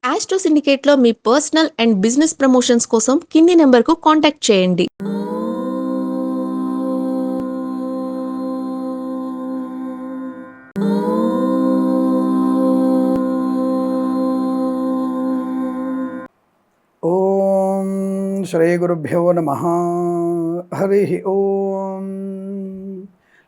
Astro సిండికేట్లో మీ personal and business promotions కోసం కింది నెంబర్కు కాంటాక్ట్ చేయండి. ఓం శ్రీ గురుభ్యో నమః. హరి ఓం.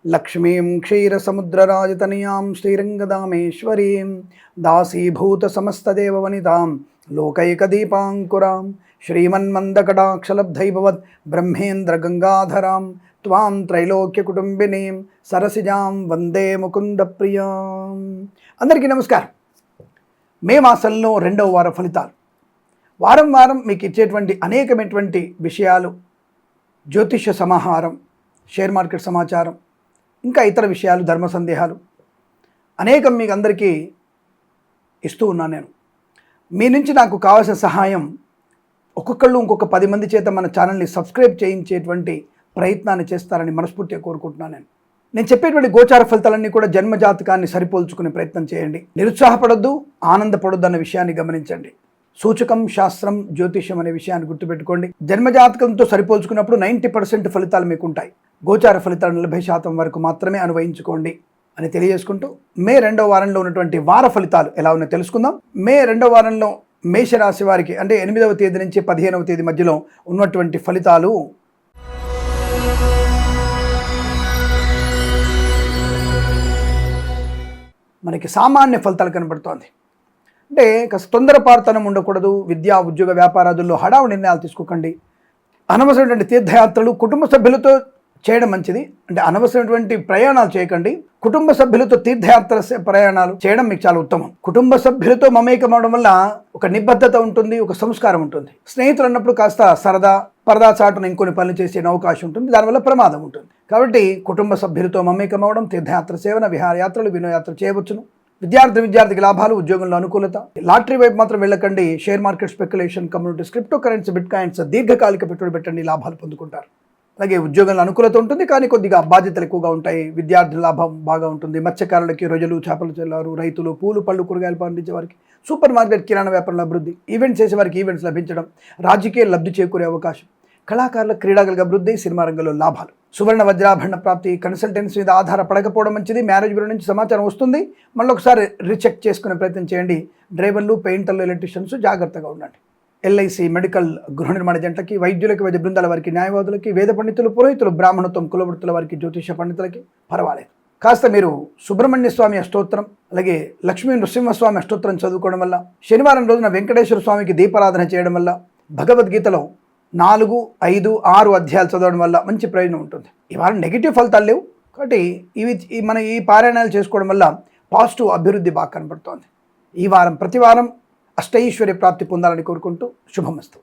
లక్ష్మీం క్షీరసముద్రరాజతనయాం శ్రీరంగదామేశ్వరీం దాసీభూత సమస్తదేవవనితాం లోకైకదీపాంకురాం శ్రీమన్మందకటాక్షలబ్ధైభవత్ బ్రహ్మేంద్ర గంగాధరాం త్వాం త్రైలోక్యకుటుంబినీం సరసిజాం వందే ముకుంద ప్రియాం. అందరికీ నమస్కారం. మే మాసంలో 2వ వార ఫలితాలు. వారం వారం మీకు ఇచ్చేటువంటి అనేకమైనటువంటి విషయాలు, జ్యోతిష్య సమాహారం, షేర్ మార్కెట్ సమాచారం, ఇంకా ఇతర విషయాలు, ధర్మ సందేహాలు అనేకం మీకు అందరికీ ఇస్తూ ఉన్నాను. నేను మీ నుంచి నాకు కావాల్సిన సహాయం, ఒక్కొక్కళ్ళు ఇంకొక 10 మంది చేత మన ఛానల్ని సబ్స్క్రైబ్ చేయించేటువంటి ప్రయత్నాన్ని చేస్తారని మనస్ఫూర్తిగా కోరుకుంటున్నాను. నేను చెప్పేటువంటి గోచార ఫలితాలన్నీ కూడా జన్మజాతకాన్ని సరిపోల్చుకునే ప్రయత్నం చేయండి. నిరుత్సాహపడొద్దు, ఆనందపడొద్దు అన్న విషయాన్ని గమనించండి. సూచకం, శాస్త్రం, జ్యోతిష్యం అనే విషయాన్ని గుర్తుపెట్టుకోండి. జన్మజాతకంతో సరిపోల్చుకున్నప్పుడు 90% ఫలితాలు మీకు ఉంటాయి. గోచార ఫలితాలు 40% వరకు మాత్రమే అనుభవించుకోండి అని తెలియజేసుకుంటూ మే 2వ వారంలో ఉన్నటువంటి వార ఫలితాలు ఎలా ఉన్నాయో తెలుసుకుందాం. మే 2వ వారంలో మేషరాశి వారికి అంటే 8వ తేదీ నుంచి 15వ తేదీ మధ్యలో ఉన్నటువంటి ఫలితాలు. మనకి సామాన్య ఫలితాలు కనబడుతోంది. అంటే కాస్త తొందరపాటుతనం ఉండకూడదు. విద్యా, ఉద్యోగ, వ్యాపారాదుల్లో హడావుడి నిర్ణయాలు తీసుకోకండి. అనవసరమైనటువంటి తీర్థయాత్రలు కుటుంబ సభ్యులతో చేయడం మంచిది. అంటే అనవసరమైనటువంటి ప్రయాణాలు చేయకండి. కుటుంబ సభ్యులతో తీర్థయాత్ర ప్రయాణాలు చేయడం మీకు చాలా ఉత్తమం. కుటుంబ సభ్యులతో మమేకం అవడం వల్ల ఒక నిబద్ధత ఉంటుంది, ఒక సంస్కారం ఉంటుంది. స్నేహితులు అన్నప్పుడు కాస్త సరదా, పరదా చాటున ఇంకొన్ని పనులు చేసే అవకాశం ఉంటుంది. దానివల్ల ప్రమాదం ఉంటుంది. కాబట్టి కుటుంబ సభ్యులతో మమేకం అవడం, తీర్థయాత్ర సేవన, విహారయాత్రలు, వినోయాత్ర చేయవచ్చును. విద్యార్థికి లాభాలు, ఉద్యోగంలో అనుకూలత. లాటరీ వైపు మాత్రం వెళ్ళకండి. Share market, speculation, communities, crypto currency, bit coins దీర్ఘకాలిక పెట్టుబడి పెట్టండి, లాభాలు పొందుకుంటారు. అలాగే ఉద్యోగంలో అనుకూలత ఉంటుంది, కానీ కొద్దిగా బాధ్యతలు ఎక్కువగా ఉంటాయి. విద్యార్థుల లాభం బాగా ఉంటుంది. మత్స్యకారులకి, రొయ్యలు, చేపలు చెల్లారు, రైతులు, పూలు, పళ్ళు, కూరగాయలు పండించే వారికి, సూపర్ మార్కెట్, కిరాణా వ్యాపారంలో అభివృద్ధి, ఈవెంట్స్ చేసే వారికి ఈవెంట్స్ లభించడం, రాజకీయ లబ్ధి చేకూరే అవకాశం, కళాకారుల, క్రీడాగల అభివృద్ధి, సినిమా రంగంలో లాభాలు, సువర్ణ వజ్రాభరణ ప్రాప్తి. కన్సల్టెన్సీ మీద ఆధారపడకపోవడం మంచిది. మ్యారేజ్ బ్యూరో నుంచి సమాచారం వస్తుంది, మళ్ళీ ఒకసారి రీచెక్ చేసుకునే ప్రయత్నం చేయండి. డ్రైవర్లు, పెయింటర్లు, ఎలక్ట్రీషియన్స్ జాగ్రత్తగా ఉండండి. ఎల్ఐసి, మెడికల్, గృహ నిర్మాణ జంటకి, వైద్యులకి, వైద్య బృందాల వారికి, న్యాయవాదులకి, వేద పండితులు, పురోహితులు, బ్రాహ్మణత్వం, కులవృత్తుల వారికి, జ్యోతిష పండితులకి పర్వాలేదు. కాస్త మీరు సుబ్రహ్మణ్య స్వామి అష్టోత్తరం, అలాగే లక్ష్మీ నృసింహస్వామి అష్టోత్తరం చదువుకోవడం వల్ల, శనివారం రోజున వెంకటేశ్వర స్వామికి దీపారాధన చేయడం వల్ల, భగవద్గీతలో 4, 5, 6 అధ్యాయాలు చదవడం వల్ల మంచి ప్రయోజనం ఉంటుంది. ఈ వారం నెగిటివ్ ఫలితాలు లేవు, కాబట్టి మన ఈ పారాయణాలు చేసుకోవడం వల్ల పాజిటివ్ అభివృద్ధి బాగా కనబడుతోంది. ఈ వారం ప్రతి వారం అష్టైశ్వర్య ప్రాప్తి పొందాలని కోరుకుంటూ శుభమస్తు.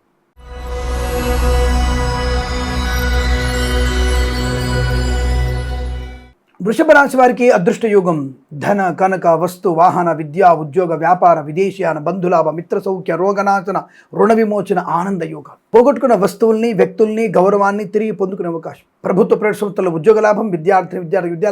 వృషభ రాశి వారికి అదృష్ట యోగం. ధన, కనక, వస్తు, వాహన, విద్యా, ఉద్యోగ, వ్యాపార, విదేశీయాన, బంధులాభ, మిత్ర సౌఖ్య, రోగనాశన, రుణ విమోచన, ఆనంద యోగాలు. పోగొట్టుకున్న వస్తువుల్ని, వ్యక్తుల్ని, గౌరవాన్ని తిరిగి పొందుకునే అవకాశం. ప్రభుత్వ ప్రైవేట్ సంస్థల ఉద్యోగ లాభం, విద్యా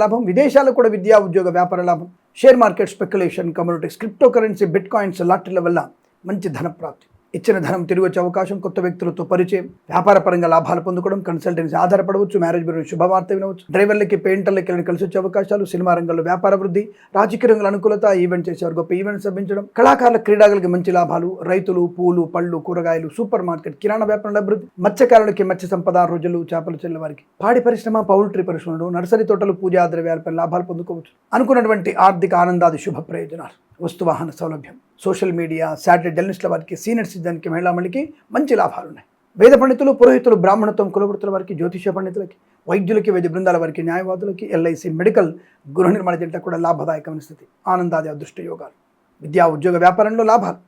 లాభం, విదేశాల్లో కూడా విద్యా, ఉద్యోగ, వ్యాపార లాభం. Share market, speculation, communities, crypto currency, bit coins, లాటరీల వల్ల మంచి ధన ప్రాప్తి. ఇచ్చిన ధనం తిరిగి వచ్చే అవకాశం, కొత్త వ్యక్తులతో పరిచయం, వ్యాపార పరంగా లాభాలు పొందుకోవడం, కన్సల్టెన్సీ ఆధారపడవచ్చు, మ్యారేజ్ బ్యూరో శుభవార్త వినవచ్చు, డ్రైవర్లకి, పెయింటర్లకి కలిసి వచ్చే అవకాశాలు, సినిమా రంగంలో వ్యాపార వృద్ధి, రాజకీయ రంగంలో అనుకూలత, ఈవెంట్ చేసేవారు గొప్ప ఈవెంట్స్ లభించడం, కళాకారుల, క్రీడాలకు మంచి లాభాలు, రైతులు, పూలు, పళ్ళు, కూరగాయలు, సూపర్ మార్కెట్, కిరాణా వ్యాపారంలో అభివృద్ధి, మత్స్యకారులకి మత్స్య సంపద, రోజులు, చేపలు చెల్లె వారికి, పాడి పరిశ్రమ, పౌల్ట్రీ పరిశ్రమలు, నర్సరీ తోటలు, పూజా ద్రవ్యాలపై లాభాలు పొందుకోవచ్చు. అనుకున్నటువంటి ఆర్థిక ఆనందాది శుభ ప్రయోజనాలు, వస్తువాహన సౌలభ్యం, సోషల్ మీడియా, శాటిలైట్ జర్నలిస్టుల వారికి, సీనియర్ సిటిజన్కి, మహిళా మండలికి మంచి లాభాలు ఉన్నాయి. వేద పండితులు, పురోహితులు, బ్రాహ్మణత్వం, కులవృత్తుల వారికి, జ్యోతిష పండితులకి, వైద్యులకి, వైద్య బృందాల వారికి, న్యాయవాదులకి, ఎల్ఐసి, మెడికల్, గృహ నిర్మాణ జంట కూడా లాభదాయకమైన స్థితి, ఆనందాది అదృష్ట యోగాలు. విద్యా, ఉద్యోగ, వ్యాపారంలో లాభాలు,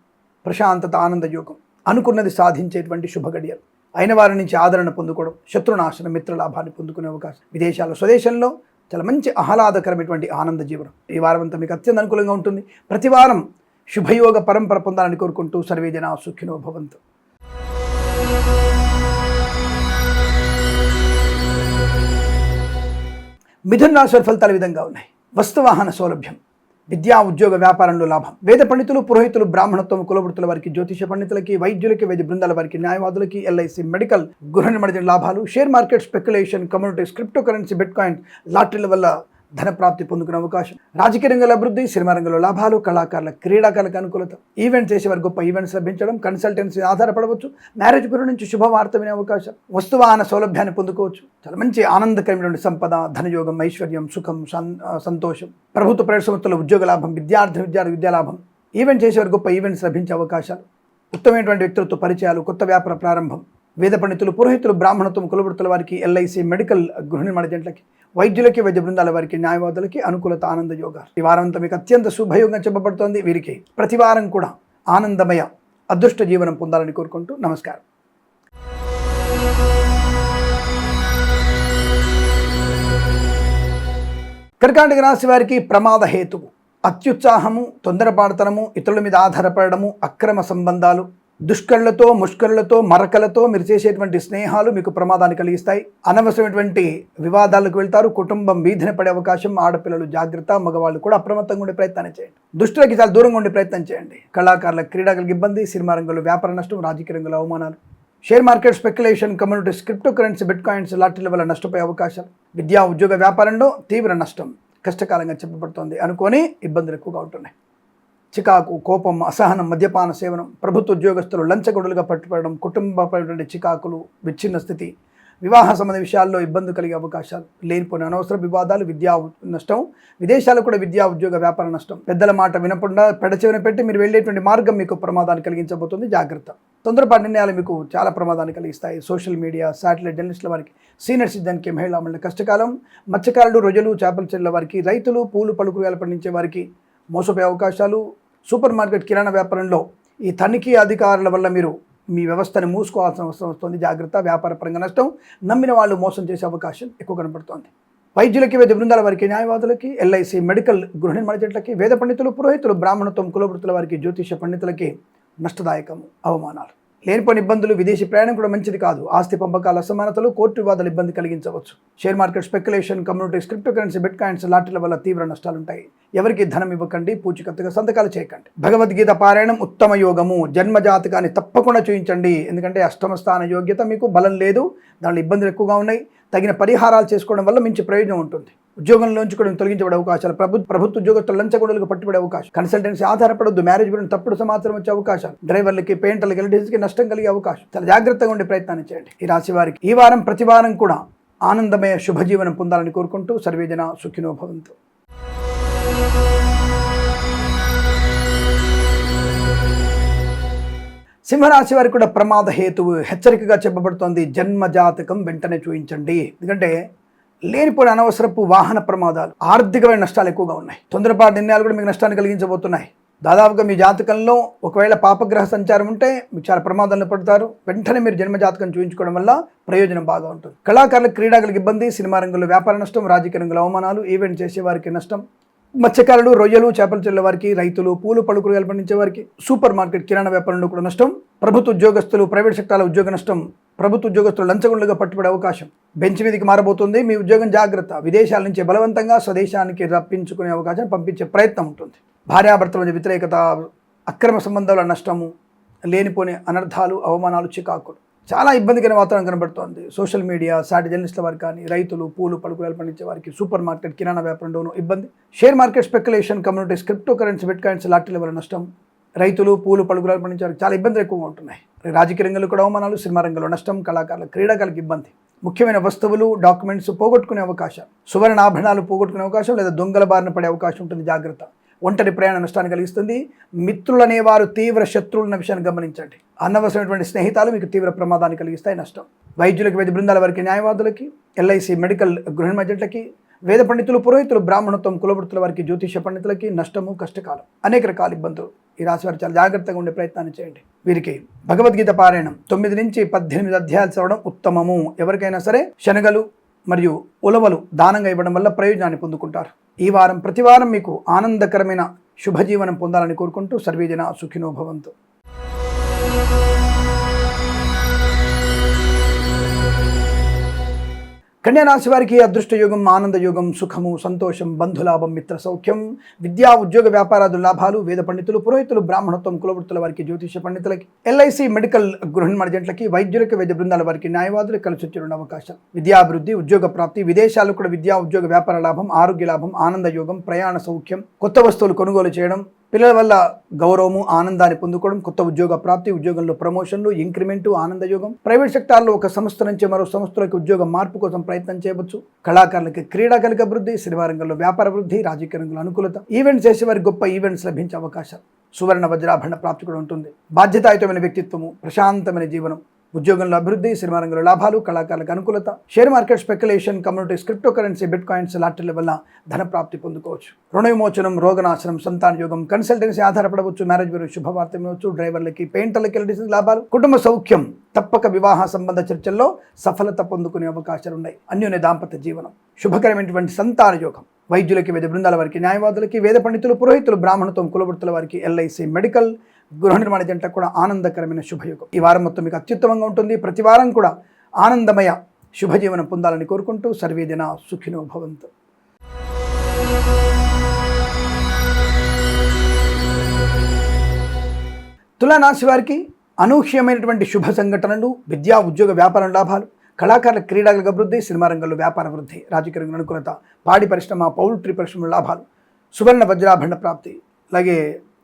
ప్రశాంతత, ఆనంద యోగం, అనుకున్నది సాధించేటువంటి శుభ గడియలు. అయిన వారి నుంచి ఆదరణ పొందుకోవడం, శత్రునాశన, మిత్ర లాభాన్ని పొందుకునే అవకాశం. విదేశాల్లో, స్వదేశంలో చాలా మంచి ఆహ్లాదకరమైనటువంటి ఆనంద జీవనం. ఈ వారం అంతా మీకు అత్యంత అనుకూలంగా ఉంటుంది. ప్రతి వారం శుభయోగ పరంపర పొందాలని కోరుకుంటూ సర్వే జనా సుఖినో భవంతు. మిథున రాశి ఫలితాలు విధంగా ఉన్నాయి. వస్తువాహన సౌలభ్యం, విద్యా ఉద్యోగ వ్యాపారంలో లాభం. వేద పండితులు, పురోహితులు, బ్రాహ్మణత్వం, కులవృత్తుల వారికి, జ్యోతిష పండితులకి, వైద్యులకి, వైద్య బృందాల వారికి, న్యాయవాదులకి, ఎల్ఐసి, మెడికల్, గృహ నిర్మాణ లాభాలు. Share market, speculation, communities, crypto currency, bitcoin, లాటరీల వల్ల ధన ప్రాప్తి పొందుకునే అవకాశం. రాజకీయ రంగంలో అభివృద్ధి, సినిమా రంగంలో లాభాలు. కళాకారుల, క్రీడాకారులకు అనుకూలత. ఈవెంట్ చేసేవారు గొప్ప ఈవెంట్స్ లభించడం. కన్సల్టెన్సీ ఆధారపడవచ్చు. మ్యారేజ్ బ్యూరో నుంచి శుభవార్త వినే అవకాశం. వస్తువాహన సౌలభ్యాన్ని పొందుకోవచ్చు. చాలా మంచి ఆనందకరమైన సంపద, ధనయోగం, ఐశ్వర్యం, సుఖం, సంతోషం. ప్రభుత్వ ప్రైవేట్ సంస్థల ఉద్యోగ లాభం. విద్యా లాభం. ఈవెంట్ చేసేవారు గొప్ప ఈవెంట్స్ లభించే అవకాశాలు. ఉత్తమమైనటువంటి వ్యక్తులతో పరిచయాలు. కొత్త వ్యాపార ప్రారంభం. వేద పండితులు, పురోహితులు, బ్రాహ్మణత్వం, కులవృత్తుల వారికి, ఎల్ఐసి, మెడికల్, గృహ నిర్మాణ జంటలకి, వైద్యులకి, వైద్య బృందాల వారికి, న్యాయవాదులకి అనుకూలత, ఆనంద యోగాలు. ఈ వారం అంతా మీకు అత్యంత శుభయోగంగా చెప్పబడుతోంది. వీరికి ప్రతి వారం కూడా ఆనందమయ అదృష్ట జీవనం పొందాలని కోరుకుంటూ నమస్కారం. కర్కాటక రాశి వారికి ప్రమాద హేతువు అత్యుత్సాహము, తొందరపాటుతనము, ఇతరుల మీద ఆధారపడము, అక్రమ సంబంధాలు, దుష్కళ్ళతో, ముష్కరులతో, మరకలతో మీరు చేసేటువంటి స్నేహాలు మీకు ప్రమాదాన్ని కలిగిస్తాయి. అనవసరమైనటువంటి వివాదాలకు వెళ్తారు. కుటుంబం వీధిన పడే అవకాశం. ఆడపిల్లలు జాగ్రత్త. మగవాళ్ళు కూడా అప్రమత్తంగా ఉండే ప్రయత్నం చేయండి. దుష్టులకి చాలా దూరంగా ఉండే ప్రయత్నం చేయండి. కళాకారుల, క్రీడాకారులకు ఇబ్బంది. సినిమా రంగంలో వ్యాపార నష్టం. రాజకీయ రంగంలో అవమానాలు. Share market, speculation, communities, crypto currency, bit coins, లాటరీల వల్ల నష్టపోయే అవకాశాలు. విద్యా ఉద్యోగ వ్యాపారంలో తీవ్ర నష్టం కష్టకాలంగా చెప్పబడుతోంది. అనుకోని ఇబ్బందులు ఎక్కువగా ఉంటున్నాయి. చికాకు, కోపం, అసహనం, మద్యపాన సేవనం, ప్రభుత్వ ఉద్యోగస్తులు లంచగొడులుగా పట్టుబడడం, కుటుంబపరమైనటువంటి చికాకులు, విచ్ఛిన్న స్థితి, వివాహ సంబంధ విషయాల్లో ఇబ్బంది కలిగే అవకాశాలు, లేనిపోయిన అనవసర వివాదాలు, విద్యా నష్టం, విదేశాలకు కూడా విద్యా ఉద్యోగ వ్యాపార నష్టం. పెద్దల మాట వినకుండా పెడచెవిన పెట్టి మీరు వెళ్ళేటువంటి మార్గం మీకు ప్రమాదాన్ని కలిగించబోతుంది. జాగ్రత్త. తొందరపాటు నిర్ణయాలు మీకు చాలా ప్రమాదాన్ని కలిగిస్తాయి. సోషల్ మీడియా, శాటిలైట్ జర్నలిస్టుల వారికి, సీనియర్ సిటిజన్కి, మహిళా మండలి కష్టకాలం. మత్స్యకారులు, రొయ్యలు, చేపల చెరువుల వారికి, రైతులు, పూలు పళ్ళు కూరగాయలు పండించే వారికి మోసపోయే అవకాశాలు. సూపర్ మార్కెట్, కిరాణా వ్యాపారంలో ఈ తనిఖీ అధికారుల వల్ల మీరు మీ వ్యవస్థని మూసుకోవాల్సిన అవసరం వస్తుంది. జాగ్రత్త. వ్యాపార పరంగా నష్టం. నమ్మిన వాళ్ళు మోసం చేసే అవకాశం ఎక్కువ కనబడుతోంది. వైద్యులకి, వైద్య బృందాల వారికి, న్యాయవాదులకి, ఎల్ఐసి, మెడికల్, గృహ నిర్మాణ జంటలకి, వేద పండితులు, పురోహితులు, బ్రాహ్మణత్వం, కులవృత్తుల వారికి, జ్యోతిష పండితులకి నష్టదాయకము, అవమానాలు. లేనిపోని ఇబ్బందులు. విదేశీ ప్రయాణం కూడా మంచిది కాదు. ఆస్తి పంపకాల అసమానతలు, కోర్టు వివాదాలు ఇబ్బంది కలిగించవచ్చు. Share market, speculation, communities, crypto currency, bit coins, లాటరీల వల్ల తీవ్ర నష్టాలుంటాయి. ఎవరికి ధనం ఇవ్వకండి. పూచికత్తుగా సంతకాలు చేయకండి. భగవద్గీత పారాయణం ఉత్తమ యోగము. జన్మజాతకాన్ని తప్పకుండా చూపించండి. ఎందుకంటే అష్టమ స్థాన యోగ్యత మీకు బలం లేదు. దానిలో ఇబ్బందులు ఎక్కువగా ఉన్నాయి. తగిన పరిహారాలు చేసుకోవడం వల్ల మంచి ప్రయోజనం ఉంటుంది. ఉద్యోగంలోంచి కూడా తొలగించబడే అవకాశాలు. ప్రభుత్వ ఉద్యోగస్తులు లంచగొడులకు పట్టుబడే అవకాశం. కన్సల్టెన్సీ ఆధారపడొద్దు. మ్యారేజ్ బ్యూరో తప్పుడు సమాచారం వచ్చే అవకాశాలు. డ్రైవర్లకి, పెయింటర్లకి, ఎలక్ట్రీషియన్కి నష్టం కలిగే అవకాశం. చాలా జాగ్రత్తగా ఉండే ప్రయత్నాన్ని చేయండి. ఈ రాశి వారికి ఈ వారం ప్రతి వారం కూడా ఆనందమయ శుభజీవనం పొందాలని కోరుకుంటూ సర్వేజన సుఖినో భవంతు. సింహరాశి వారికి కూడా ప్రమాద హేతువు హెచ్చరికగా చెప్పబడుతోంది. జన్మజాతకం వెంటనే చూపించండి. ఎందుకంటే లేనిపోయిన అనవసరపు వాహన ప్రమాదాలు, ఆర్థికమైన నష్టాలు ఎక్కువగా ఉన్నాయి. తొందరపాటు నిర్ణయాలు కూడా మీకు నష్టాన్ని కలిగించబోతున్నాయి. దాదాపుగా మీ జాతకంలో ఒకవేళ పాపగ్రహ సంచారం ఉంటే మీకు చాలా ప్రమాదాలను పడతారు. వెంటనే మీరు జన్మజాతకం చూపించుకోవడం వల్ల ప్రయోజనం బాగా ఉంటుంది. కళాకారులకు, క్రీడాకారులకు ఇబ్బంది. సినిమా రంగంలో వ్యాపార నష్టం. రాజకీయ రంగంలో అవమానాలు. ఈవెంట్ చేసే వారికి నష్టం. మత్స్యకారులు, రొయ్యలు, చేపల చెరువుల వారికి, రైతులు, పూలు పళ్ళు కూరగాయలు పండించే వారికి, సూపర్ మార్కెట్, కిరాణా వ్యాపారంలో కూడా నష్టం. ప్రభుత్వ ఉద్యోగస్తులు, ప్రైవేట్ సెక్టార్ల ఉద్యోగ నష్టం. ప్రభుత్వ ఉద్యోగస్తులు లంచగొండలుగా పట్టుబడే అవకాశం. బెంచ్ మీదకి మారబోతుంది. మీ ఉద్యోగం జాగ్రత్త. విదేశాల నుంచి బలవంతంగా స్వదేశానికి రప్పించుకునే అవకాశం, పంపించే ప్రయత్నం ఉంటుంది. భార్యాభర్తల మధ్య వ్యతిరేకత, అక్రమ సంబంధాల నష్టము, లేనిపోని అనర్థాలు, అవమానాలు, చికాకులు. చాలా ఇబ్బందికర వాతావరణం కనబడుతోంది. సోషల్ మీడియా, సాటి జర్నలిస్టుల వారికి కానీ, రైతులు, పూలు పలుకురాలు పండించే వారికి, సూపర్ మార్కెట్, కిరాణా వ్యాపారంలోనూ ఇబ్బంది. Share market, speculation, communities, crypto currency, bit coins, లాటరీల వల్ల నష్టం. రైతులు, పూలు పలుకురాలు పండించే వారికి చాలా ఇబ్బందులు ఎక్కువగా ఉంటున్నాయి. రాజకీయ రంగంలో కూడా అవమానాలు. సినిమా రంగంలో నష్టం. కళాకారుల, క్రీడాకారులకు ఇబ్బంది. ముఖ్యమైన వస్తువులు, డాక్యుమెంట్స్ పోగొట్టుకునే అవకాశం. సువర్ణ ఆభరణాలు పోగొట్టుకునే అవకాశం లేదా దొంగల బారిన పడే అవకాశం ఉంటుంది. జాగ్రత్త. ఒంటరి ప్రయాణ నష్టాన్ని కలిగిస్తుంది. మిత్రులు అనేవారు తీవ్ర శత్రువులన్న విషయాన్ని గమనించండి. అనవసరమైనటువంటి స్నేహితాలు మీకు తీవ్ర ప్రమాదాన్ని కలిగిస్తాయి. నష్టం. వైద్యులకి, వైద్య బృందాల వారికి, న్యాయవాదులకి, ఎల్ఐసి, మెడికల్, గృహ నిర్మాణలకి, వేద పండితులు, పురోహితులు, బ్రాహ్మణత్వం, కులవృత్తుల వారికి, జ్యోతిష పండితులకి నష్టము, కష్టకాలం, అనేక రకాల ఇబ్బందులు. ఈ రాశి వారు చాలా జాగ్రత్తగా ఉండే ప్రయత్నాన్ని చేయండి. వీరికి భగవద్గీత పారాయణం 9 నుంచి 18 అధ్యాయాలు చదవడం ఉత్తమము. ఎవరికైనా సరే శనగలు మరియు ఉలవలు దానంగా ఇవ్వడం వల్ల ప్రయోజనాన్ని పొందుకుంటారు. ఈ వారం ప్రతి వారం మీకు ఆనందకరమైన శుభజీవనం పొందాలని కోరుకుంటూ సర్వేజన సుఖినో భవంతు. కన్యా రాశి వారికి అదృష్ట యోగం, ఆనంద యోగం, సుఖము, సంతోషం, బంధులాభం, మిత్ర సౌఖ్యం, విద్యా ఉద్యోగ వ్యాపారాదు లాభాలు, వేద పండితులు, పురోహితులు, బ్రాహ్మణత్వం, కులవృత్తుల వారికి, జ్యోతిష పండితులకి, ఎల్ఐసి మెడికల్ గృహ నిర్మాణ జంటలకి, వైద్యులకి, వైద్య బృందాల వారికి, న్యాయవాదులకు కలిసి వచ్చే అవకాశాలు, విద్యాభివృద్ధి, ఉద్యోగ ప్రాప్తి, విదేశాలకు కూడా విద్యా ఉద్యోగ వ్యాపార లాభం, ఆరోగ్య లాభం, ఆనంద యోగం, ప్రయాణ సౌఖ్యం, కొత్త వస్తువులు కొనుగోలు చేయడం, పిల్లల వల్ల గౌరవము, ఆనందాన్ని పొందుకోవడం, కొత్త ఉద్యోగ ప్రాప్తి, ఉద్యోగంలో ప్రమోషన్లు, ఇంక్రిమెంటు, ఆనందయోగం, ప్రైవేట్ సెక్టార్లో ఒక సంస్థ నుంచి మరో సంస్థలకు ఉద్యోగ మార్పు కోసం ప్రయత్నం చేయవచ్చు, కళాకారులకి క్రీడాకారిక అభివృద్ధి, సినిమా రంగంలో వ్యాపార అభివృద్ధి, రాజకీయ రంగంలో అనుకూలత, ఈవెంట్స్ చేసే వారికి గొప్ప ఈవెంట్స్ లభించే అవకాశాలు, సువర్ణ వజ్రాభరణ ప్రాప్తి కూడా ఉంటుంది, బాధ్యతాయుతమైన వ్యక్తిత్వము, ప్రశాంతమైన జీవనం, ఉద్యోగంలో అభివృద్ధి, సినిమా రంగంలో లాభాలు, కళాకారులకు అనుకూలత, share market speculation, communities, crypto currency, bit coins, లాటరీల వల్ల ధన ప్రాప్తి పొందుకోవచ్చు, రుణ విమోచనం, రోగనాశనం, సంతాన యోగం, కన్సల్టెన్సీ ఆధారపడవచ్చు, మ్యారేజ్ బ్యూరో శుభవార్త వినవచ్చు, డ్రైవర్లకి, పెయింటర్లకి, ఎలక్ట్రిసిటీ లాభాలు, కుటుంబ సౌఖ్యం, తప్పక వివాహ సంబంధ చర్చల్లో సఫలత పొందుకునే అవకాశాలు ఉన్నాయి, అన్యోన్య దాంపత్య జీవనం, శుభకరమైనటువంటి సంతాన యోగం, వైద్యులకి, వైద్య బృందాల వారికి, న్యాయవాదులకి, వేద పండితులు, పురోహితులు, బ్రాహ్మణత్వం, కులవృత్తుల వారికి, ఎల్ఐసి మెడికల్ గృహ నిర్మాణ జంటకు కూడా ఆనందకరమైన శుభయోగం. ఈ వారం మొత్తం మీకు అత్యుత్తమంగా ఉంటుంది. ప్రతి వారం కూడా ఆనందమయ శుభజీవనం పొందాలని కోరుకుంటూ సర్వేజన సుఖినో భవంతు. తులారాశి వారికి అనూహ్యమైనటువంటి శుభ సంఘటనలు, విద్యా ఉద్యోగ వ్యాపార లాభాలు, కళాకారుల క్రీడలకు అభివృద్ధి, సినిమా రంగంలో వ్యాపార అభివృద్ధి, రాజకీయ రంగంలో అనుకూలత, పాడి పరిశ్రమ, పౌల్ట్రీ పరిశ్రమ లాభాలు, సువర్ణ వజ్రాభరణ ప్రాప్తి, అలాగే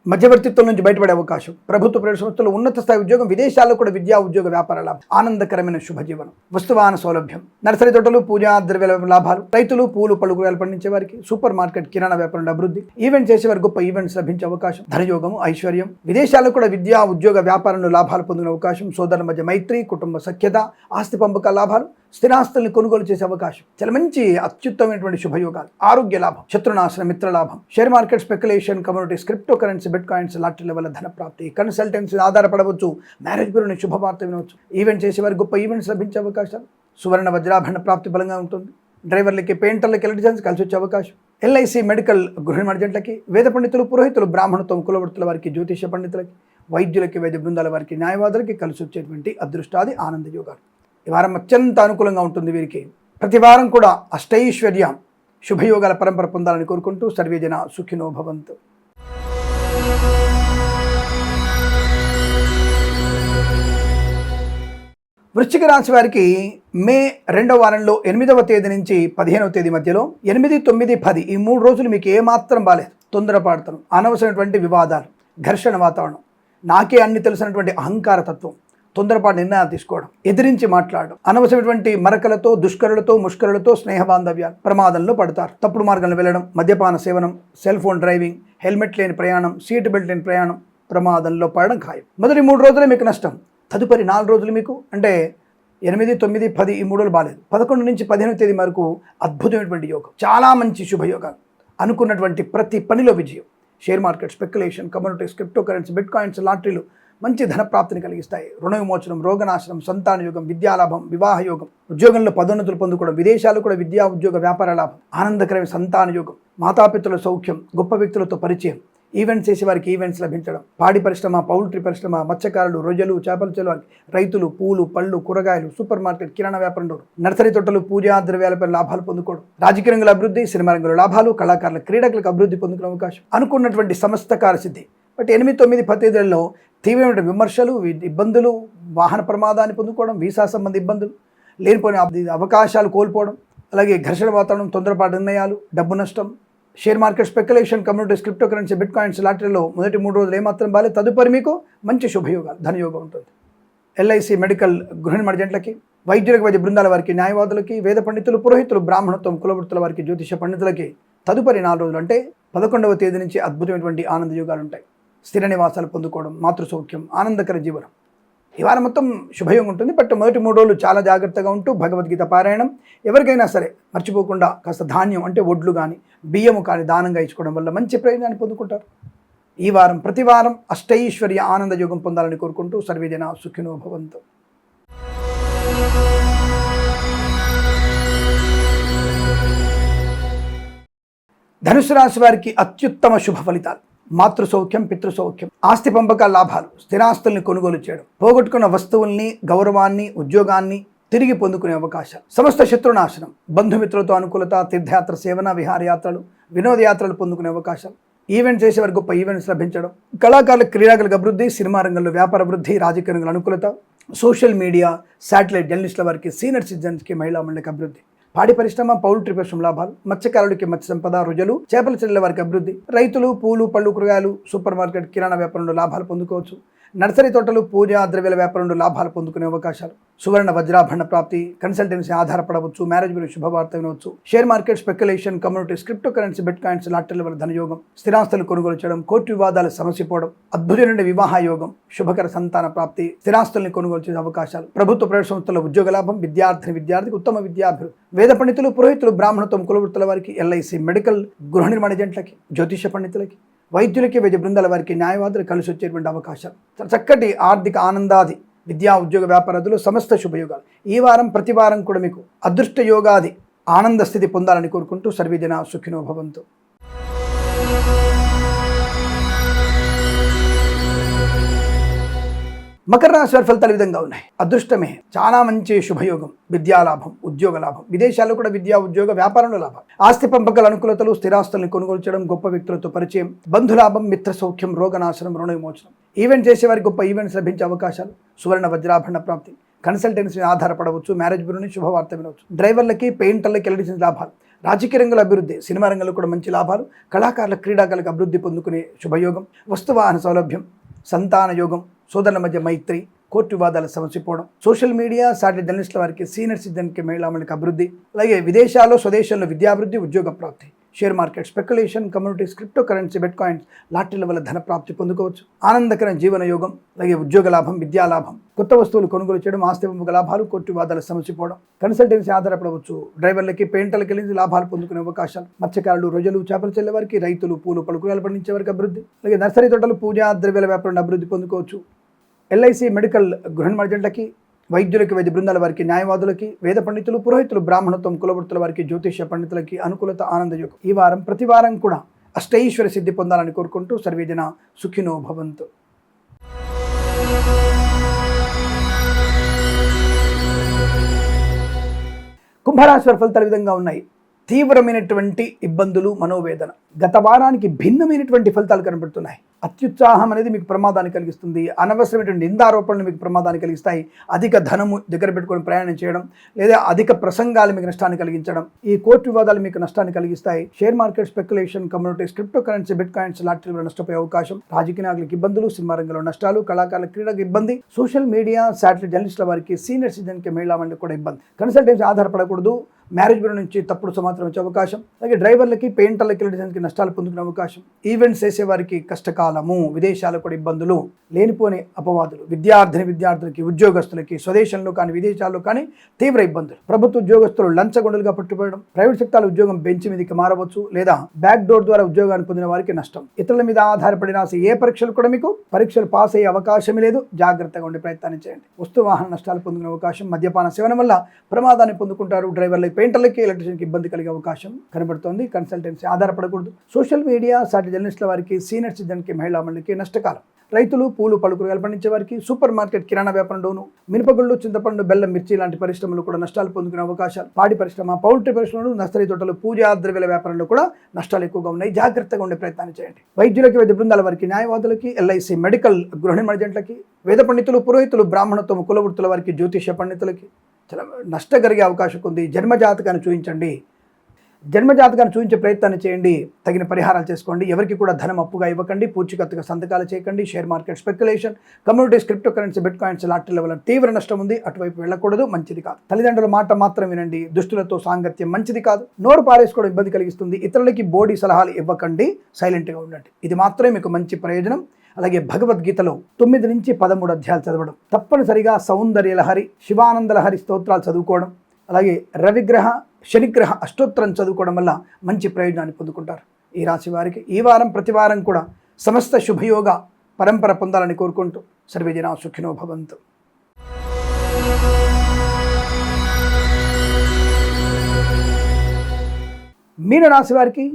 మధ్యవర్తిత్వం నుంచి బయటపడే అవకాశం, ప్రభుత్వ ప్రైవేట్ సంస్థలు ఉన్నత స్థాయి ఉద్యోగం, విదేశాల్లో కూడా విద్యా ఉద్యోగ వ్యాపార లాభం, ఆనందకరమైన శుభజీవనం, వస్తువాహన సౌలభ్యం, నర్సరీ తోటలు, పూజా ద్రవ్యాల లాభాలు, రైతులు, పూలు పళ్ళు కూరగాయలు పండించే వారికి, సూపర్ మార్కెట్, కిరాణా వ్యాపారంలో అభివృద్ధి, ఈవెంట్ చేసే వారికి గొప్ప ఈవెంట్స్ లభించే అవకాశం, ధనయోగము, ఐశ్వర్యం, విదేశాల్లో కూడా విద్యా ఉద్యోగ వ్యాపారంలో లాభాలు పొందిన అవకాశం, సోదరుల మధ్య మైత్రి, కుటుంబ సఖ్యత, ఆస్తి పంపక లాభాలు, స్థిరాస్తుల్ని కొనుగోలు చేసే అవకాశం, చాలా మంచి అత్యుత్తమైనటువంటి శుభయోగాలు, ఆరోగ్య లాభం, శత్రునాశన, మిత్ర లాభం, share market speculation, communities, crypto currency, bit coins, లాటరీల వల్ల ధన ప్రాప్తి, కన్సల్టెన్సీ ఆధారపడవచ్చు, మ్యారేజ్ బ్యూరోని శుభవార్త వినవచ్చు, ఈవెంట్ చేసే వారికి గొప్ప ఈవెంట్స్ లభించే అవకాశాలు, సువర్ణ వజ్రాభరణ ప్రాప్తి బలంగా ఉంటుంది, డ్రైవర్లకి, పెయింటర్లకి, ఎలక్ట్రిషియన్స్ కలిసి వచ్చే అవకాశం, ఎల్ఐసి మెడికల్ గృహ నిర్మాణ జంటలకి, వేద పండితులు, పురోహితులు, బ్రాహ్మణత్వం, కులవృత్తుల వారికి, జ్యోతిష పండితులకి, వైద్యులకి, వైద్య బృందాల వారికి, న్యాయవాదులకి కలిసి వచ్చేటువంటి అదృష్టాది ఆనంద యోగాలు. ఈ వారం అత్యంత అనుకూలంగా ఉంటుంది వీరికి. ప్రతి వారం కూడా అష్టైశ్వర్య శుభయోగాల పరంపర పొందాలని కోరుకుంటూ సర్వేజన సుఖినో భవంతు. వృశ్చిక రాశి వారికి మే 2వ వారంలో 8వ తేదీ నుంచి 15వ తేదీ మధ్యలో 8, 9, 10 ఈ 3 రోజులు మీకు ఏమాత్రం బాలేదు. తొందరపాటుతనం, అనవసరమైనటువంటి వివాదాలు, ఘర్షణ వాతావరణం, నాకే అన్ని తెలిసినటువంటి అహంకార తత్వం, తొందరపాటు నిర్ణయాలు తీసుకోవడం, ఎదిరించి మాట్లాడడం, అనవసరమైనటువంటి మరకలతో, దుష్కరులతో, ముష్కరులతో స్నేహ బాంధవ్యాలు, ప్రమాదంలో పడతారు. తప్పుడు మార్గంలో వెళ్ళడం, మద్యపాన సేవనం, సెల్ ఫోన్ డ్రైవింగ్, హెల్మెట్ లేని ప్రయాణం, సీట్ బెల్ట్ లేని ప్రయాణం, ప్రమాదంలో పడడం ఖాయం. మొదటి 3 రోజులే మీకు నష్టం. తదుపరి 4 రోజులు మీకు, అంటే 8, 9, 10 ఈ 3 రోజులు బాలేదు. 11 నుంచి 15వ తేదీ వరకు అద్భుతమైనటువంటి యోగం, చాలా మంచి శుభయోగాలు, అనుకున్నటువంటి ప్రతి పనిలో విజయం, share market, speculation, communities, crypto currency, bit coins, లాటరీలు మంచి ధన ప్రాప్తిని కలిగిస్తాయి. రుణ విమోచనం, రోగనాశనం, సంతాన యోగం, విద్యాలాభం, వివాహ యోగం, ఉద్యోగంలో పదోన్నతులు పొందుకోవడం, విదేశాలు కూడా విద్యా ఉద్యోగ వ్యాపార లాభం, ఆనందకరమైన సంతాన యోగం, మాతాపితృల సౌఖ్యం, గొప్ప వ్యక్తులతో పరిచయం, ఈవెంట్స్ చేసే వారికి ఈవెంట్స్ లభించడం, పాడి పరిశ్రమ, పౌల్ట్రీ పరిశ్రమ, మత్స్యకారులు, రొయ్యలు, చేపల చెరువు, రైతులు, పూలు పళ్ళు కూరగాయలు, సూపర్ మార్కెట్, కిరాణా వ్యాపారంలో, నర్సరీ తోటలు, పూజా ద్రవ్యాలపై లాభాలు పొందుకోవడం, రాజకీయ రంగంలో అభివృద్ధి, సినిమా రంగంలో లాభాలు, కళాకారుల క్రీడలకు అభివృద్ధి పొందుకునే అవకాశం, అనుకున్నటువంటి సమస్త కార్యసిద్ధి. బట్ 8, 9, 10 తేదీలలో తీవ్రమైన విమర్శలు, ఇబ్బందులు, వాహన ప్రమాదాన్ని పొందుకోవడం, వీసా సంబంధ ఇబ్బందులు, లేనిపోయిన అవకాశాలు కోల్పోవడం, అలాగే ఘర్షణ వాతావరణం, తొందరపాటు నిర్ణయాలు, డబ్బు నష్టం, share market, speculation, communities, crypto currency, bit coins, లాటరీలో మొదటి 3 రోజులు ఏమాత్రం బాలేదు. తదుపరి మీకు మంచి శుభయోగాలు, ధనయోగం ఉంటుంది. ఎల్ఐసి మెడికల్ గృహ నిర్మాణ జంటలకి, వైద్యులకు, వైద్య బృందాల వారికి, న్యాయవాదులకి, వేద పండితులు, పురోహితులు, బ్రాహ్మణత్వం, కులవృత్తుల వారికి, జ్యోతిష పండితులకి తదుపరి 4 రోజులు, అంటే 11వ తేదీ నుంచి అద్భుతమైనటువంటి ఆనంద యోగాలు ఉంటాయి. స్థిర నివాసాలు పొందుకోవడం, మాతృసౌఖ్యం, ఆనందకర జీవనం. ఈ వారం మొత్తం శుభయోగం ఉంటుంది. బట్ మొదటి 3 రోజులు చాలా జాగ్రత్తగా ఉంటూ భగవద్గీత పారాయణం, ఎవరికైనా సరే మర్చిపోకుండా కాస్త ధాన్యం, అంటే ఒడ్లు కానీ బియ్యము కానీ దానంగా ఇచ్చుకోవడం వల్ల మంచి ప్రయోజనాన్ని పొందుకుంటారు. ఈ వారం ప్రతి వారం అష్టైశ్వర్య ఆనంద యోగం పొందాలని కోరుకుంటూ సర్వేజన సుఖినో భవంతు. ధనుసు రాశి వారికి అత్యుత్తమ శుభ ఫలితాలు, మాతృసౌఖ్యం, పితృసౌఖ్యం, ఆస్తి పంపకాల లాభాలు, స్థిరాస్తుల్ని కొనుగోలు చేయడం, పోగొట్టుకున్న వస్తువుల్ని, గౌరవాన్ని, ఉద్యోగాన్ని, తిరిగి పొందుకునే అవకాశాలు, సమస్త శత్రునాశనం, బంధుమిత్రులతో అనుకూలత, తీర్థయాత్ర సేవన, విహారయాత్రలు, వినోదయాత్రలు పొందుకునే అవకాశాలు, ఈవెంట్ చేసేవారు గొప్ప ఈవెంట్స్ లభించడం, కళాకారులకు క్రీడాకులకు అభివృద్ధి, సినిమా రంగంలో వ్యాపార అభివృద్ధి, రాజకీయ రంగంలో అనుకూలత, సోషల్ మీడియా, శాటిలైట్ జర్నలిస్టుల వారికి, సీనియర్ సిటిజన్స్కి, మహిళా మండలికి అభివృద్ధి, పాడి పరిశ్రమ, పౌల్ట్రీ పరిశ్రమ లాభాలు, మత్స్యకారులకి మత్స్య సంపద, రుజులు, చేపల చెల్లెల వారికి అభివృద్ధి, రైతులు, పూలు, పళ్ళు, కూరగాయలు, సూపర్ మార్కెట్, కిరాణా వ్యాపారంలో లాభాలు పొందుకోవచ్చు, నర్సరీ తోటలు, పూజా ద్రవ్యాల వ్యాపారంలో లాభాలు పొందుకునే అవకాశాలు, సువర్ణ వజ్రాభరణ ప్రాప్తి, కన్సల్టెన్సీ ఆధారపడవచ్చు, మ్యారేజ్ గురించి శుభవార్త వినవచ్చు, share market, speculation, communities, crypto currency, bit coins, లాటరీల వల్ల ధనయోగం, స్థిరాస్తులు కొనుగోలు చేయడం, కోర్టు వివాదాలు సమసిపోవడం, అద్భుతమైన వివాహ యోగం, శుభకర సంతాన ప్రాప్తి, స్థిరాస్తుల్ని కొనుగోలు చేసే అవకాశాలు, ప్రభుత్వ ప్రైవేట్ సంస్థల ఉద్యోగ లాభం, విద్యార్థికి ఉత్తమ విద్యాభివృద్ధి, వేద పండితులు, పురోహితులు, బ్రాహ్మణత్వం, కులవృత్తుల వారికి, ఎల్ఐసి, మెడికల్, గృహ నిర్మాణ ఏజెంట్లకి, జ్యోతిష పండితులకి, వైద్యులకి, వైద్య బృందాల వారికి, న్యాయవాదులు కలిసి వచ్చేటువంటి అవకాశాలు, చక్కటి ఆర్థిక ఆనందాది, విద్యా ఉద్యోగ వ్యాపారాదులు సమస్త శుభయోగాలు. ఈ వారం ప్రతి వారం కూడా మీకు అదృష్ట యోగాది ఆనంద స్థితి పొందాలని కోరుకుంటూ సర్వేజన సుఖినో భవంతు. మకర రాశి వారి ఫలితాలు ఈ విధంగా ఉన్నాయి. అదృష్టమే, చాలా మంచి శుభయోగం, విద్యాలాభం, ఉద్యోగ లాభం, విదేశాల్లో కూడా విద్యా ఉద్యోగ వ్యాపారంలో లాభం, ఆస్తి పంపకాల అనుకూలతలు, స్థిరాస్తుల్ని కొనుగోలు చేయడం, గొప్ప వ్యక్తులతో పరిచయం, బంధులాభం, మిత్ర సౌఖ్యం, రోగనాశనం, రుణ విమోచనం, ఈవెంట్ చేసేవారికి గొప్ప ఈవెంట్స్ లభించే అవకాశాలు, సువర్ణ వజ్రాభరణ ప్రాప్తి, కన్సల్టెన్సీ ఆధారపడవచ్చు, మ్యారేజ్ బ్యూరోని శుభవార్త వినవచ్చు, డ్రైవర్లకి, పెయింటర్లకి, ఎలక్ట్రీషియన్ లాభాలు, రాజకీయ రంగంలో అభివృద్ధి, సినిమా రంగంలో కూడా మంచి లాభాలు, కళాకారుల, క్రీడాకారులకు అభివృద్ధి పొందుకునే శుభయోగం, వస్తువాహన సౌలభ్యం, సంతాన యోగం, సోదరుల మధ్య మైత్రి, కోర్టు వివాదాలు సమసిపోవడం, సోషల్ మీడియా, శాటిలైట్ జర్నలిస్టుల వారికి, సీనియర్ సిటిజన్కి, మహిళా మండలికి అభివృద్ధి, అలాగే విదేశాల్లో, స్వదేశంలో విద్యాభివృద్ధి, ఉద్యోగ ప్రాప్తి, share market, speculation, communities, crypto currency, bit coins, లాటరీల వల్ల ధన ప్రాప్తి పొందుకోవచ్చు, ఆనందకరమైన జీవన యోగం, అలాగే ఉద్యోగ లాభం, విద్యాలాభం, కొత్త వస్తువులు కొనుగోలు చేయడం, ఆస్తి పంపక లాభాలు, కోర్టు వివాదాలు సమసిపోవడం, కన్సల్టెన్సీ ఆధారపడవచ్చు, డ్రైవర్లకి, పెయింటర్లకి వెళ్ళి లాభాలు పొందుకునే అవకాశాలు, మత్స్యకారులు, రొయ్యలు, చేపలు చెల్లె వారికి, రైతులు, పూలు, పళ్ళు, కూరగాయలు పండించే వారికి అభివృద్ధి, అలాగే నర్సరీ తోటలు, పూజా ద్రవ్యాల వ్యాపారంలో అభివృద్ధి పొందుకోవచ్చు, ఎల్ఐసి, మెడికల్, గృహ నిర్మాణ ఏజెంట్లకి, వైద్యులకి, వైద్య బృందాల వారికి, న్యాయవాదులకి, వేద పండితులు, పురోహితులు, బ్రాహ్మణత్వం, కులవృత్తుల వారికి, జ్యోతిష పండితులకి అనుకూలత, ఆనందయోగం. ఈ వారం ప్రతి వారం కూడా అష్టైశ్వర్య సిద్ధి పొందాలని కోరుకుంటూ సర్వేజన సుఖినో భవంతు. కుంభరాశి వారి ఫలితాలు విధంగా ఉన్నాయి. తీవ్రమైనటువంటి ఇబ్బందులు, మనోవేదన, గత వారానికి భిన్నమైనటువంటి ఫలితాలు కనబడుతున్నాయి. అత్యుత్సాహం అనేది మీకు ప్రమాదాన్ని కలిగిస్తుంది, అనవసరమైనటువంటి నిందారోపణలు మీకు ప్రమాదాన్ని కలిగిస్తాయి, అధిక ధనము దగ్గర పెట్టుకొని ప్రయాణం చేయడం, లేదా అధిక ప్రసంగాలు మీకు నష్టాన్ని కలిగించడం, ఈ కోర్టు వివాదాలు మీకు నష్టాన్ని కలిగిస్తాయి, share market, speculation, communities, crypto currency, bit coins, లాటరీలో నష్టపోయే అవకాశం, రాజకీయ నాయకులకు ఇబ్బందులు, సినిమా రంగంలో నష్టాలు, కళాకారుల, క్రీడకు ఇబ్బంది, సోషల్ మీడియా, శాటిలైట్ జర్నలిస్టుల వారికి, సీనియర్ సిటిజన్కి, మహిళా మండలికి కూడా ఇబ్బంది, కన్సల్టెన్సీ ఆధారపడకూడదు, మ్యారేజ్ బ్యూరో నుంచి తప్పుడు సమాచారం వచ్చే అవకాశం, అలాగే డ్రైవర్లకి, పెయింటర్లకి, ఎలక్ట్రీషియన్కి నష్టాలు పొందుకునే అవకాశం, ఈవెంట్స్ చేసేవారికి కష్టకాలము, విదేశాల్లో కూడా ఇబ్బందులు, లేనిపోని అపవాదులు, విద్యార్థులకి, ఉద్యోగస్తులకి, స్వదేశంలో కానీ విదేశాల్లో కానీ తీవ్ర ఇబ్బందులు, ప్రభుత్వ ఉద్యోగస్తులు లంచగొండలుగా పట్టుబడడం, ప్రైవేట్ సెక్టార్ ఉద్యోగం బెంచ్ మీదకి మారవచ్చు, లేదా బ్యాక్ డోర్ ద్వారా ఉద్యోగాన్ని పొందిన వారికి నష్టం, ఇతరుల మీద ఆధారపడిన ఏ పరీక్షలు కూడా మీకు పరీక్షలు పాస్ అయ్యే అవకాశమే లేదు, జాగ్రత్తగా ఉండే ప్రయత్నాన్ని చేయండి, వస్తు వాహన నష్టాలు పొందుకునే అవకాశం, మద్యపాన సేవన వల్ల ప్రమాదాన్ని పొందుకుంటారు, డ్రైవర్లకి, పెయింటర్లకి, ఎలక్ట్రీషియన్కి ఇబ్బంది కలిగే అవకాశం కనబడుతోంది, కన్సల్టెన్సీ ఆధారపడకూడదు, సోషల్ మీడియా, శాటిలైట్ జర్నలిస్టుల వారికి, సీనియర్ సిటిజన్కి, మహిళా మండలికి నష్టకాలం, రైతులు, పూలు, పళ్ళు, కూరగాయలు పండించే వారికి, సూపర్ మార్కెట్, కిరాణా వ్యాపారంలోను, మినపగుళ్ళు, చింతపండు, బెల్లం, మిర్చి లాంటి పరిశ్రమలు కూడా నష్టాలు పొందుకునే అవకాశాలు, పాడి పరిశ్రమ, పౌల్ట్రీ పరిశ్రమలు, నర్సరీ తోటలు, పూజా ద్రవ్యాల వ్యాపారంలో కూడా నష్టాలు ఎక్కువగా ఉన్నాయి, జాగ్రత్తగా ఉండే ప్రయత్నాన్ని చేయండి, వైద్యులకి, వైద్య బృందాల వారికి, న్యాయవాదులకి, ఎల్ఐసి, మెడికల్, గృహ నిర్మాణ ఏజెంట్లకి, వేద పండితులు, పురోహితులు, బ్రాహ్మణత్వం, కులవృత్తుల వారికి, జ్యోతిష పండితులకి చాలా నష్టం కలిగే అవకాశం ఉంది. జన్మజాతకాన్ని చూపించండి, జన్మజాతకాన్ని చూపించే ప్రయత్నాన్ని చేయండి, తగిన పరిహారాలు చేసుకోండి, ఎవరికి కూడా ధనం అప్పుగా ఇవ్వకండి, పూచికత్తుగా సంతకాలు చేయకండి, share market, speculation, communities, crypto currency, bit coins, లాటరీల వల్ల తీవ్ర నష్టం ఉంది, అటువైపు వెళ్ళకూడదు, మంచిది కాదు, తల్లిదండ్రుల మాట మాత్రం వినండి, దుష్టులతో సాంగత్యం మంచిది కాదు, నోరు పారేసుకోవడం ఇబ్బంది కలిగిస్తుంది, ఇతరులకి బోడీ సలహాలు ఇవ్వకండి, సైలెంట్గా ఉండండి, ఇది మాత్రమే మీకు మంచి ప్రయోజనం. అలాగే భగవద్గీతలో 9 నుంచి 13 అధ్యాయాలు చదవడం, తప్పనిసరిగా సౌందర్యలహరి, శివానందలహరి స్తోత్రాలు చదువుకోవడం, అలాగే రవిగ్రహ, శనిగ్రహ అష్టోత్తరం చదువుకోవడం వల్ల మంచి ప్రయోజనాన్ని పొందుకుంటారు. ఈ రాశి వారికి ఈ వారం ప్రతి వారం కూడా సమస్త శుభయోగ పరంపర పొందాలని కోరుకుంటూ సర్వేజన సుఖినో భవంతు. మీనరాశి వారికి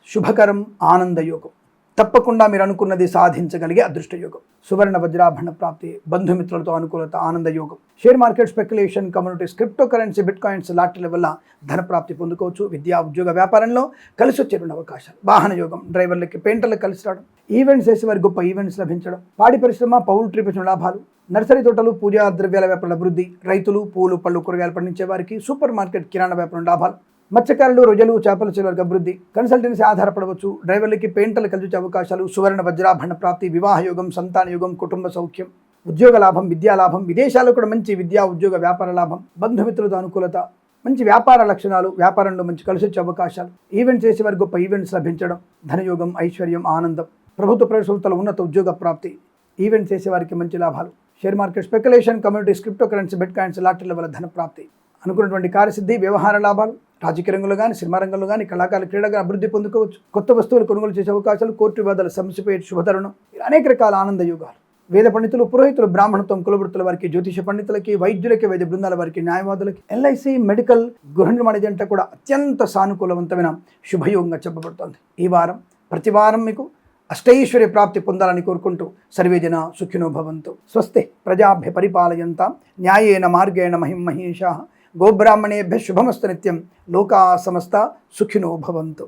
శుభకరం, ఆనందయోగం, తప్పకుండా మీరు అనుకున్నది సాధించగలిగే అదృష్ట యోగం. సువర్ణ వజ్రాభరణ ప్రాప్తి, బంధుమిత్రులతో అనుకూలత, ఆనంద యోగం. Share market, speculation, communities, crypto currency, bit coins, లాటరీల వల్ల ధన ప్రాప్తి పొందుకోవచ్చు. విద్యా, ఉద్యోగ, వ్యాపారంలో కలిసి వచ్చే అవకాశాలు. వాహన యోగం, డ్రైవర్లకి, పెయింటర్లకు కలిసి రావడం, ఈవెంట్స్ చేసే వారికి గొప్ప ఈవెంట్స్ లభించడం, పాడి పరిశ్రమ, పౌల్ట్రీ పరిశ్రమ లాభాలు, నర్సరీ తోటలు, పూజా ద్రవ్యాల వ్యాపారం అభివృద్ధి, రైతులు, పూలు, పళ్ళు, కూరగాయలు పండించే వారికి, సూపర్ మార్కెట్, కిరాణా వ్యాపారం లాభాలు, మత్స్యకారులు, రొయ్యలు, చేపల చెరువులకు అభివృద్ధి, కన్సల్టెన్సీ ఆధారపడవచ్చు, డ్రైవర్లకి, పెయింటర్లు కలిసి వచ్చే అవకాశాలు, సువర్ణ వజ్రాభరణ ప్రాప్తి, వివాహ యోగం, సంతాన యోగం, కుటుంబ సౌఖ్యం, ఉద్యోగ లాభం, విద్యా లాభం, విదేశాల్లో కూడా మంచి విద్యా, ఉద్యోగ, వ్యాపార లాభం, బంధుమిత్రులతో అనుకూలత, మంచి వ్యాపార లక్షణాలు, వ్యాపారంలో మంచి కలిసి వచ్చే అవకాశాలు, ఈవెంట్స్ చేసే వారికి గొప్ప ఈవెంట్స్ లభించడం, ధనయోగం, ఐశ్వర్యం, ఆనందం, ప్రభుత్వ ప్రవేశంలో ఉన్నత ఉద్యోగ ప్రాప్తి, ఈవెంట్స్ చేసే వారికి మంచి లాభాలు. Share market, speculation, communities, crypto currency, bit coins, లాటరీల వల్ల ధన ప్రాప్తి, అనుకున్నటువంటి కార్యసిద్ధి, వ్యవహార లాభాలు, రాజకీయ రంగంలో కానీ, సినిమా రంగంలో కానీ, కళాకారులు, క్రీడగా అభివృద్ధి పొందుకోవచ్చు. కొత్త వస్తువులు కొనుగోలు చేసే అవకాశాలు, కోర్టు వివాదాలు సమసిపోయే శుభతరుణం. అనేక రకాల ఆనంద యోగాలు. వేద పండితులు, పురోహితులు, బ్రాహ్మణత్వం, కులవృత్తుల వారికి, జ్యోతిష పండితులకి, వైద్యులకి, వైద్య బృందాల వారికి, న్యాయవాదులకి, ఎల్ఐసి, మెడికల్, గృహ నిర్మాణ జంట కూడా అత్యంత సానుకూలవంతమైన శుభయోగంగా చెప్పబడుతోంది. ఈ వారం ప్రతి వారం మీకు అష్టైశ్వర్య ప్రాప్తి పొందాలని కోరుకుంటూ సర్వేజన సుఖినో భవంతు. స్వస్తి ప్రజాభ్య పరిపాలయంతాం న్యాయేన మార్గేణ మహిం మహేషాః. గోబ్రాహ్మణేభ్య శుభమస్తు నిత్యం. లోకా సమస్త సుఖినో భవంతు.